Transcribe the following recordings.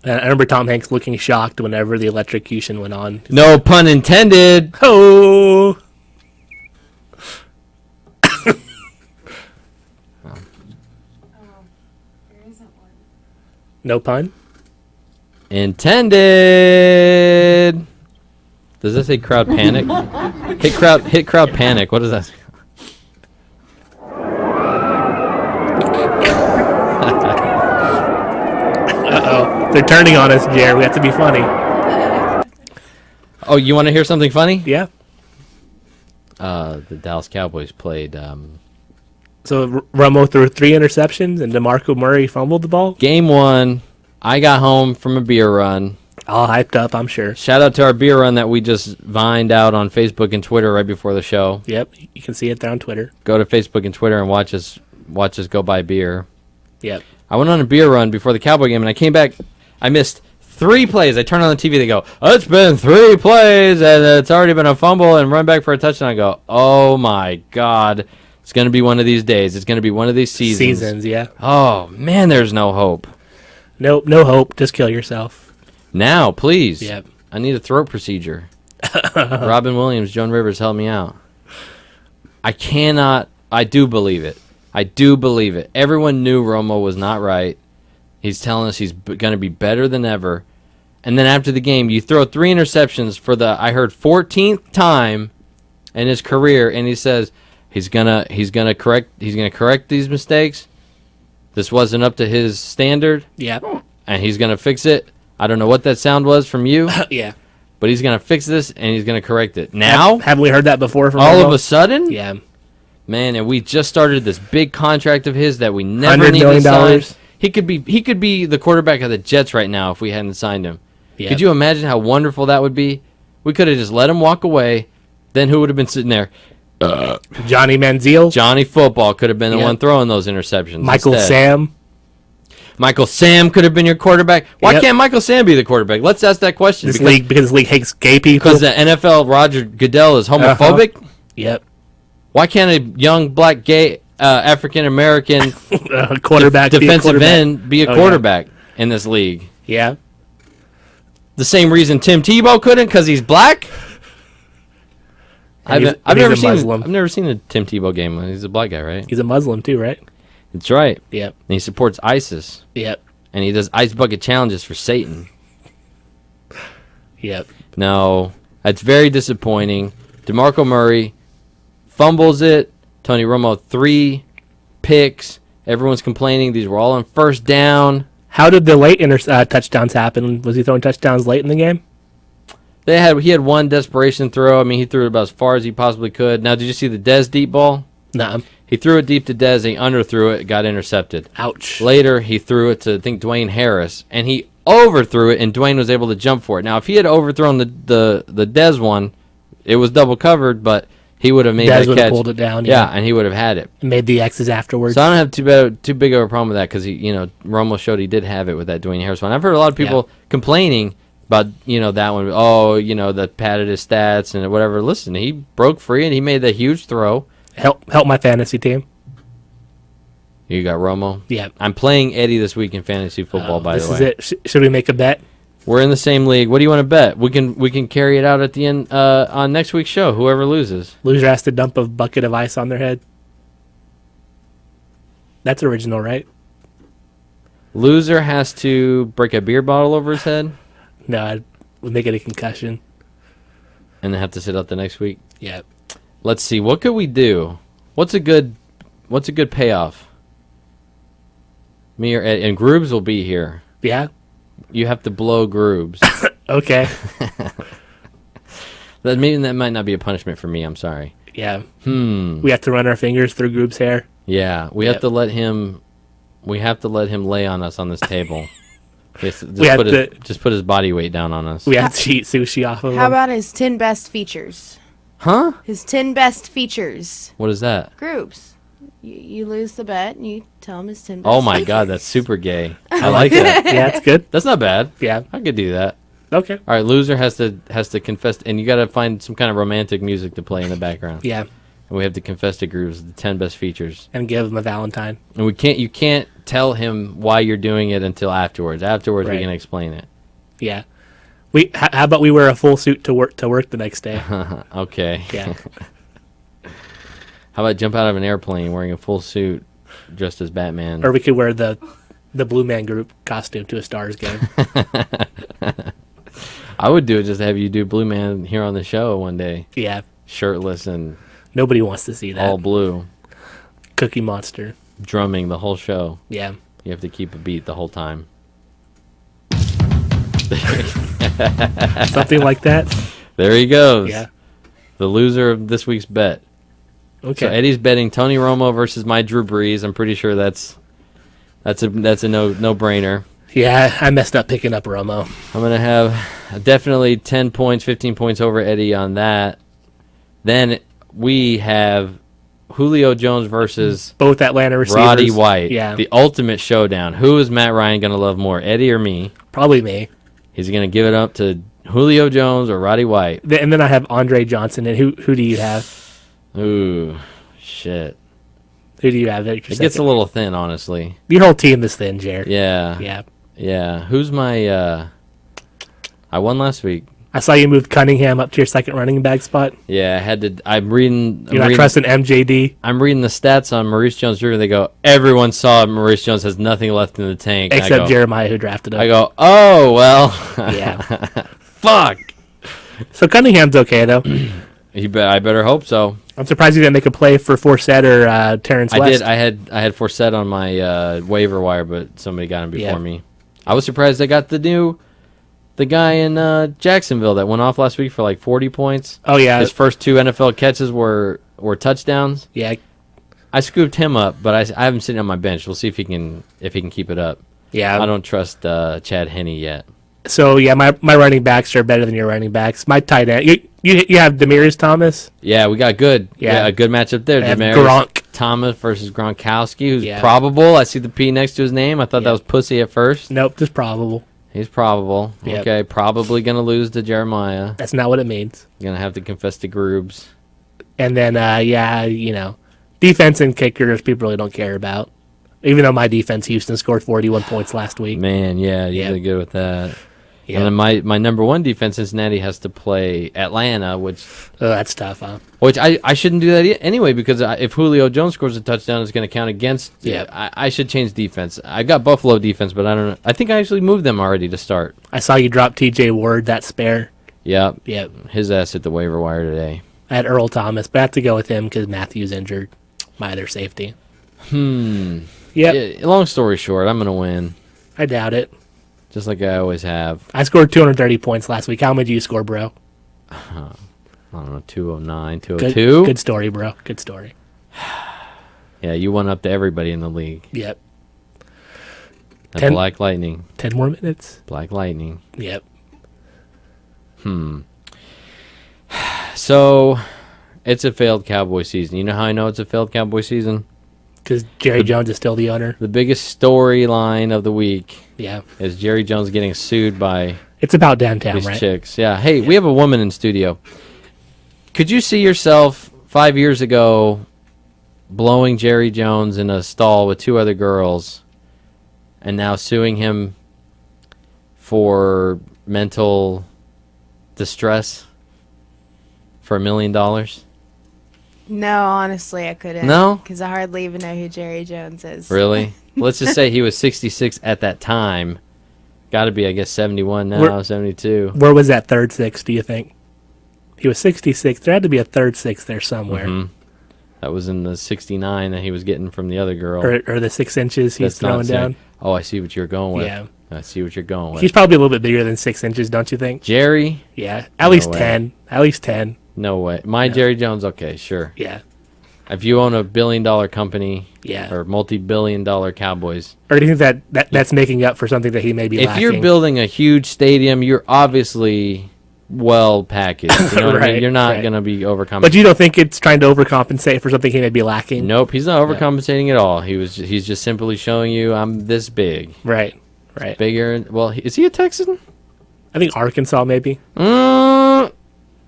I remember Tom Hanks looking shocked whenever the electrocution went on. No pun intended. Oh! No pun? Intended. Does that say crowd panic? hit crowd panic. What is that? Uh-oh. They're turning on us, Jer. We have to be funny. Oh, you want to hear something funny? Yeah. The Dallas Cowboys played So Romo threw 3 interceptions and DeMarco Murray fumbled the ball? game 1. I got home from a beer run. All hyped up, I'm sure. Shout out to our beer run that we just vined out on Facebook and Twitter right before the show. Yep, you can see it there on Twitter. Go to Facebook and Twitter and watch us go buy beer. Yep. I went on a beer run before the Cowboy game, and I came back. I missed 3 plays. I turn on the TV. They go, it's been 3 plays, and it's already been a fumble and run back for a touchdown. I go, oh, my God. It's going to be one of these days. It's going to be one of these seasons. Yeah. Oh, man, there's no hope. Nope, no hope. Just kill yourself. Now, please. Yep. I need a throat procedure. Robin Williams, Joan Rivers, help me out. I do believe it. I do believe it. Everyone knew Romo was not right. He's telling us he's going to be better than ever. And then after the game, you throw 3 interceptions for the, I heard, 14th time in his career, and he says he's gonna correct these mistakes. This wasn't up to his standard. Yeah. And he's gonna fix it. I don't know what that sound was from you. Yeah. But he's going to fix this, and he's going to correct it. Now? Haven't we heard that before from all Romo? of a sudden? Yeah. Man, and we just started this big contract of his that we never $100 needed million. to sign. He could be the quarterback of the Jets right now if we hadn't signed him. Yep. Could you imagine how wonderful that would be? We could have just let him walk away. Then who would have been sitting there? Johnny Manziel. Johnny Football could have been the Yep. one throwing those interceptions. Michael instead. Sam. Michael Sam could have been your quarterback. Why Yep. can't Michael Sam be the quarterback? Let's ask that question. Because this league hates gay people. Because the NFL Roger Goodell is homophobic? Yep. Why can't a young black gay African American Quarterback. defensive end be a Oh, quarterback in this league? Yeah. The same reason Tim Tebow couldn't, because he's black. I've never seen a Tim Tebow game. He's a black guy, right? He's a Muslim too, right? That's right. Yep. And he supports ISIS. Yep. And he does ice bucket challenges for Satan. Yep. No, that's very disappointing. DeMarco Murray fumbles it. Tony Romo 3 picks. Everyone's complaining. These were all on first down. How did the late touchdowns happen? Was he throwing touchdowns late in the game? He had one desperation throw. I mean, he threw it about as far as he possibly could. Now, did you see the Dez deep ball? No. He threw it deep to Dez. He underthrew it. It got intercepted. Ouch. Later, he threw it to, I think, Dwayne Harris, and he overthrew it, and Dwayne was able to jump for it. Now, if he had overthrown the Dez one, it was double covered, but he would have made Dez that would have catch. pulled it down. Yeah, and he would have had it. Made the X's afterwards. So I don't have too big of a problem with that because Romo showed he did have it with that Dwayne Harris one. I've heard a lot of people complaining about that one. Oh, that padded his stats and whatever. Listen, he broke free and he made that huge throw. Help my fantasy team. You got Romo? Yeah. I'm playing Eddie this week in fantasy football, by the way. This is it. Should we make a bet? We're in the same league. What do you want to bet? We can carry it out at the end on next week's show, whoever loses. Loser has to dump a bucket of ice on their head. That's original, right? Loser has to break a beer bottle over his head? No, I would make it a concussion. And then have to sit out the next week? Yeah. Let's see. What could we do? What's a good payoff? Me or Ed, and Groobs will be here. Yeah? You have to blow Groobs. Okay. That might not be a punishment for me. I'm sorry. Yeah. We have to run our fingers through Groob's hair. Yeah, we have to let him. We have to let him lay on us on this table. Just put his body weight down on us. We have to eat sushi off of him. How about his 10 best features? Huh? His 10 best features. What is that? Groups. You lose the bet and you tell him his 10 best Oh my features. God, that's super gay. I like that. Yeah, it's good. That's not bad. Yeah. I could do that. Okay. All right, loser has to confess, and you got to find some kind of romantic music to play in the background. Yeah. And we have to confess to grooves the 10 best features. And give him a Valentine. And you can't tell him why you're doing it until afterwards. Afterwards, we Right. can explain it. Yeah. How about we wear a full suit to work the next day? Okay. Yeah. How about jump out of an airplane wearing a full suit dressed as Batman? Or we could wear the Blue Man Group costume to a Stars game. I would do it just to have you do Blue Man here on the show one day. Yeah. Shirtless and Nobody wants to see that. all blue. Cookie Monster. Drumming the whole show. Yeah. You have to keep a beat the whole time. Something like that. There he goes. Yeah. The loser of this week's bet. Okay. So Eddie's betting Tony Romo versus my Drew Brees. I'm pretty sure that's a no brainer. Yeah, I messed up picking up Romo. I'm gonna have definitely 10 points, 15 points over Eddie on that. Then we have Julio Jones versus Both Atlanta receivers. Roddy White. Yeah. The ultimate showdown. Who is Matt Ryan gonna love more, Eddie or me? Probably me. He's gonna give it up to Julio Jones or Roddy White. And then I have Andre Johnson. And who do you have? Ooh, shit. Who do you have? It gets a little thin, honestly. Your whole team is thin, Jared. Yeah. Yeah. Yeah. Who's my I won last week. I saw you move Cunningham up to your second running back spot. Yeah, I had to I'm reading You're not trusting MJD. I'm reading the stats on Maurice Jones-Drew. They go, everyone saw Maurice Jones has nothing left in the tank. And Except I go, Jeremiah, who drafted him. I go, oh, well. Yeah. Fuck. So Cunningham's okay, though. I better hope so. I'm surprised you didn't make a play for Forsett or Terrence I West. did. I had Forsett on my waiver wire, but somebody got him before Yeah. me. I was surprised they got the guy in Jacksonville that went off last week for like 40 points. Oh, yeah. His first 2 NFL catches were touchdowns. Yeah. I scooped him up, but I have him sitting on my bench. We'll see if he can keep it up. Yeah. I don't trust Chad Henne yet. So, yeah, my running backs are better than your running backs. My tight end. You have Demaryius Thomas. Yeah, we got good. Yeah. A good matchup there. I have Demaryius Gronk. Thomas versus Gronkowski, who's Yeah. probable. I see the P next to his name. I thought that was pussy at first. Nope, just probable. He's probable. Yep. Okay, probably going to lose to Jeremiah. That's not what it means. Going to have to confess to Groobs. And then, defense and kickers people really don't care about. Even though my defense, Houston, scored 41 points last week. Man, yeah, you Yep. did good with that. Yeah. And then my number one defense, Cincinnati, has to play Atlanta, which That's tough, huh? I shouldn't do that anyway, because if Julio Jones scores a touchdown, it's going to count against. Yeah. I should change defense. I got Buffalo defense, but I don't know. I think I actually moved them already to start. I saw you drop TJ Ward, that spare. Yep. Yep. His ass hit the waiver wire today. I had Earl Thomas, but I have to go with him because Matthew's injured. My other safety. Yep. Yeah, long story short, I'm going to win, I doubt it. just like I always have. I scored 230 points last week. How many did you score, bro? I don't know, 209, Good, 202. good story, bro. Good story. Yeah, you went up to everybody in the league. Yep. And 10 Black Lightning. 10 more minutes. Black Lightning. Yep. So, it's a failed Cowboy season. You know how I know it's a failed Cowboy season? Because Jerry Jones is still the owner. The biggest storyline of the week Yeah. is Jerry Jones getting sued by It's about downtown, these right? chicks. Yeah. Hey, we have a woman in studio. Could you see yourself 5 years ago blowing Jerry Jones in a stall with 2 other girls and now suing him for mental distress for $1 million? No, honestly, I couldn't. No? Because I hardly even know who Jerry Jones is. Really? Let's just say he was 66 at that time. Got to be, I guess, 71 now, We're- 72. Where was that third six, do you think? He was 66. There had to be a third six there somewhere. Mhm. That was in the 69 that he was getting from the other girl. Or the 6 inches he's That's not throwing down. sick. Oh, I see what you're going with. Yeah. I see what you're going with. He's probably a little bit bigger than 6 inches, don't you think? Jerry? Yeah. At least way. 10. At least 10. No way. My Jerry Jones? Okay, sure. Yeah. If you own a billion-dollar company Yeah. or multi-billion-dollar Cowboys, Or do you think that's making up for something that he may be if lacking? you're building a huge stadium, you're obviously well packaged. You know what I mean? Right, You're not right. going to be overcompensating. But you don't think it's trying to overcompensate for something he may be lacking? Nope, he's not overcompensating at all. He's just simply showing you I'm this big. Right. Right. Bigger. Well, is he a Texan? I think Arkansas maybe.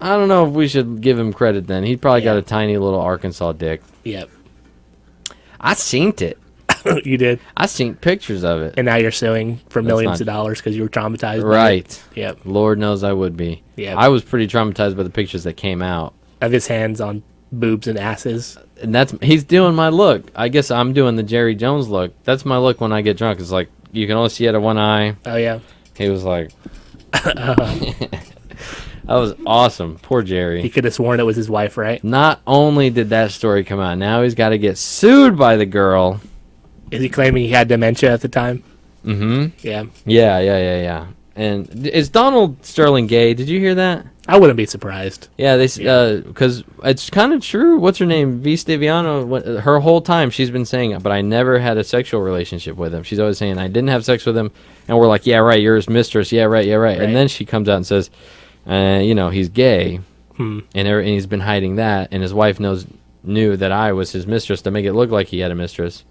I don't know if we should give him credit then. He probably got Yeah. a tiny little Arkansas dick. Yep. I seen it. You did. I seen pictures of it. And now you're suing for millions not- of dollars because you were traumatized. By Right. it. Yep. Lord knows I would be. Yep. I was pretty traumatized by the pictures that came out. Of his hands on boobs and asses. And he's doing my look. I guess I'm doing the Jerry Jones look. That's my look when I get drunk. It's like you can only see out of one eye. Oh, yeah. He was like, that was awesome. Poor Jerry. He could have sworn it was his wife, right? Not only did that story come out, now he's got to get sued by the girl. Is he claiming he had dementia at the time? Mm-hmm. Yeah. Yeah. And is Donald Sterling gay? Did you hear that? I wouldn't be surprised. Yeah, because it's kind of true. What's her name? V. Staviano. Her whole time she's been saying, but I never had a sexual relationship with him. She's always saying I didn't have sex with him, and we're like, yeah, right, you're his mistress. Yeah, right. Right. And then she comes out and says, he's gay, Hmm. and he's been hiding that, and his wife knew that I was his mistress to make it look like he had a mistress.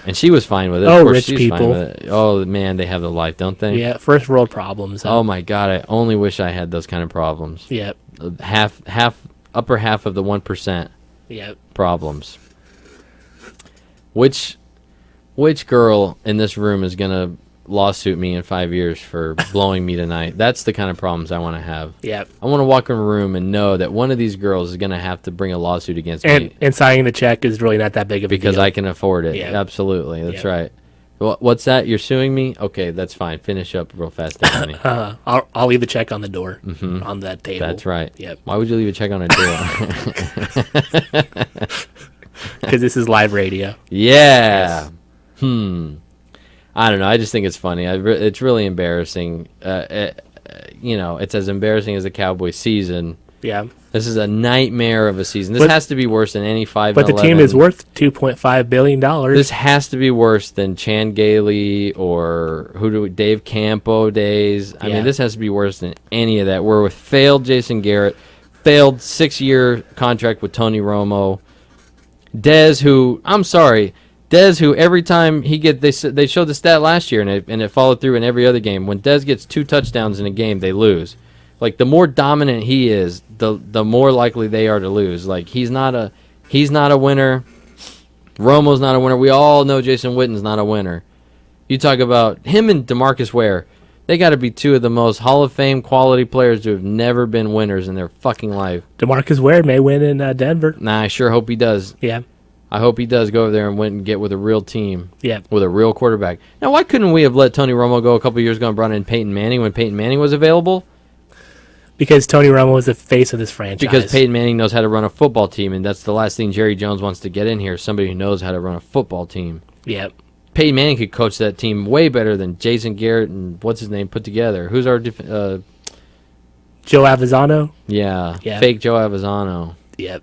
And she was fine with it. Oh, Of course, rich she's people. Fine with it. Oh, man, they have the life, don't they? Yeah, first world problems. Huh? Oh, my God, I only wish I had those kind of problems. Yep. Upper half of the 1% Yep. problems. Which girl in this room is gonna lawsuit me in 5 years for blowing me tonight? That's the kind of problems I want to have. Yep. I want to walk in a room and know that one of these girls is gonna have to bring a lawsuit against me And signing the check is really not that big of a because deal. I can afford it. Yeah. Absolutely, that's Yeah. right. What's that? You're suing me? Okay, that's fine. Finish up real fast, Anthony. I'll leave the check on the door on that table. That's right. Yep. Why would you leave a check on a door? Because this is live radio. Yeah. I don't know. I just think it's funny. It's really embarrassing. It's as embarrassing as the Cowboys season. Yeah. This is a nightmare of a season. This has to be worse than any 5 But the team is worth $2.5 billion. This has to be worse than Chan Gailey or Dave Campo days. I Yeah. mean, this has to be worse than any of that. We're with failed Jason Garrett, failed 6-year contract with Tony Romo, Dez, who every time they showed the stat last year and it followed through in every other game. When Dez gets 2 touchdowns in a game, they lose. Like the more dominant he is, the more likely they are to lose. Like he's not a winner. Romo's not a winner. We all know Jason Witten's not a winner. You talk about him and DeMarcus Ware. They got to be 2 of the most Hall of Fame quality players who have never been winners in their fucking life. DeMarcus Ware may win in Denver. Nah, I sure hope he does. Yeah. I hope he does go over there and win and get with a real team. Yeah. With a real quarterback. Now, why couldn't we have let Tony Romo go a couple years ago and brought in Peyton Manning when Peyton Manning was available? Because Tony Romo is the face of this franchise. Because Peyton Manning knows how to run a football team, and that's the last thing Jerry Jones wants to get in here, somebody who knows how to run a football team. Yep. Peyton Manning could coach that team way better than Jason Garrett and what's his name put together. Who's our Joe Avizano? yeah, Yeah. fake Joe Avizano. Yep.